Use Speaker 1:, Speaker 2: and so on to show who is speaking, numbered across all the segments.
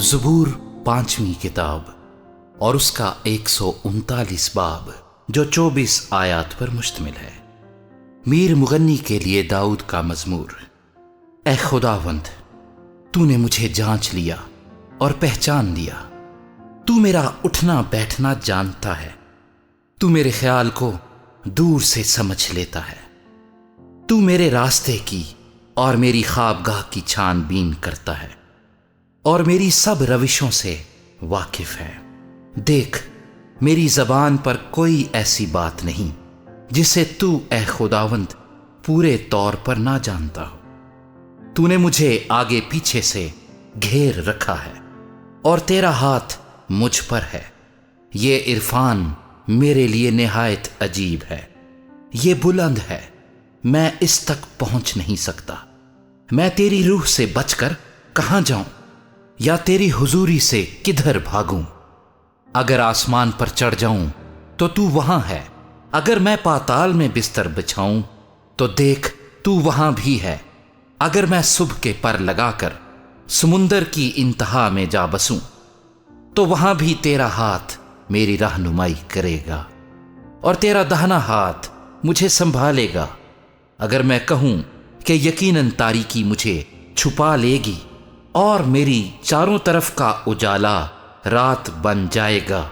Speaker 1: زبور 5ویں کتاب اور اس کا 139 باب جو 24 آیات پر مشتمل ہے۔ میر مغنی کے لیے داؤد کا مزمور۔ اے خداوند، تو نے مجھے جانچ لیا اور پہچان لیا۔ تو میرا اٹھنا بیٹھنا جانتا ہے۔ تو میرے خیال کو دور سے سمجھ لیتا ہے۔ تو میرے راستے کی اور میری خوابگاہ کی چھان بین کرتا ہے اور میری سب روشوں سے واقف ہے۔ دیکھ، میری زبان پر کوئی ایسی بات نہیں جسے تو اے خداوند پورے طور پر نہ جانتا ہو۔ تو نے مجھے آگے پیچھے سے گھیر رکھا ہے اور تیرا ہاتھ مجھ پر ہے۔ یہ عرفان میرے لیے نہایت عجیب ہے، یہ بلند ہے، میں اس تک پہنچ نہیں سکتا۔ میں تیری روح سے بچ کر کہاں جاؤں یا تیری حضوری سے کدھر بھاگوں؟ اگر آسمان پر چڑھ جاؤں تو وہاں ہے، اگر میں پاتال میں بستر بچھاؤں تو دیکھ تو وہاں بھی ہے۔ اگر میں صبح کے پر لگا کر سمندر کی انتہا میں جا بسوں تو وہاں بھی تیرا ہاتھ میری رہنمائی کرے گا اور تیرا دہنا ہاتھ مجھے سنبھالے گا۔ اگر میں کہوں کہ یقیناً تاریکی مجھے چھپا لے گی اور میری چاروں طرف کا اجالا رات بن جائے گا،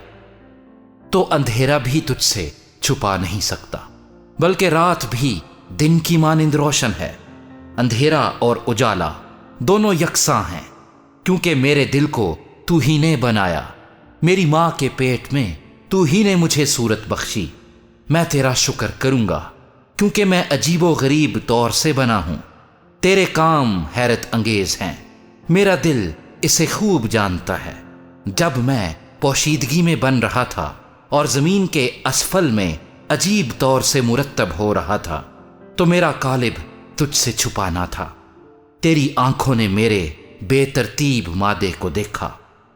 Speaker 1: تو اندھیرا بھی تجھ سے چھپا نہیں سکتا، بلکہ رات بھی دن کی مانند روشن ہے۔ اندھیرا اور اجالا دونوں یکساں ہیں، کیونکہ میرے دل کو تو ہی نے بنایا۔ میری ماں کے پیٹ میں تو ہی نے مجھے صورت بخشی۔ میں تیرا شکر کروں گا، کیونکہ میں عجیب و غریب طور سے بنا ہوں۔ تیرے کام حیرت انگیز ہیں، میرا دل اسے خوب جانتا ہے۔ جب میں پوشیدگی میں بن رہا تھا اور زمین کے اسفل میں عجیب طور سے مرتب ہو رہا تھا تو میرا قالب تجھ سے چھپا نہ تھا۔ تیری آنکھوں نے میرے بے ترتیب مادے کو دیکھا،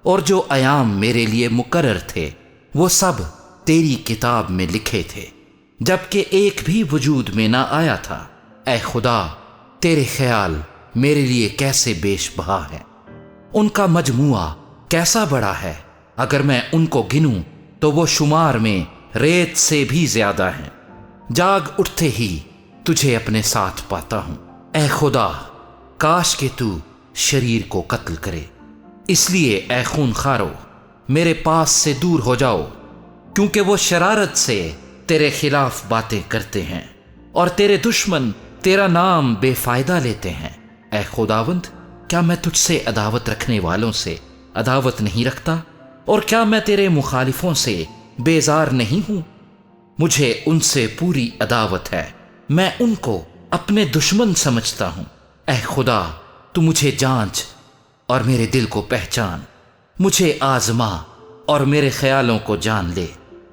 Speaker 1: اور جو ایام میرے لیے مقرر تھے وہ سب تیری کتاب میں لکھے تھے، جبکہ ایک بھی وجود میں نہ آیا تھا۔ اے خدا، تیرے خیال میرے لیے کیسے بیش بہا ہے، ان کا مجموعہ کیسا بڑا ہے۔ اگر میں ان کو گنوں تو وہ شمار میں ریت سے بھی زیادہ ہیں۔ جاگ اٹھتے ہی تجھے اپنے ساتھ پاتا ہوں۔ اے خدا، کاش کہ تو شریر کو قتل کرے، اس لیے اے خون خارو میرے پاس سے دور ہو جاؤ، کیونکہ وہ شرارت سے تیرے خلاف باتیں کرتے ہیں اور تیرے دشمن تیرا نام بے فائدہ لیتے ہیں۔ اے خداوند، کیا میں تجھ سے عداوت رکھنے والوں سے عداوت نہیں رکھتا؟ اور کیا میں تیرے مخالفوں سے بیزار نہیں ہوں؟ مجھے ان سے پوری عداوت ہے، میں ان کو اپنے دشمن سمجھتا ہوں۔ اے خدا، تو مجھے جانچ اور میرے دل کو پہچان، مجھے آزما اور میرے خیالوں کو جان لے،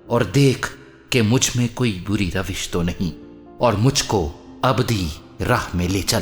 Speaker 1: اور دیکھ کہ مجھ میں کوئی بری روش تو نہیں، اور مجھ کو ابدی راہ میں لے چل۔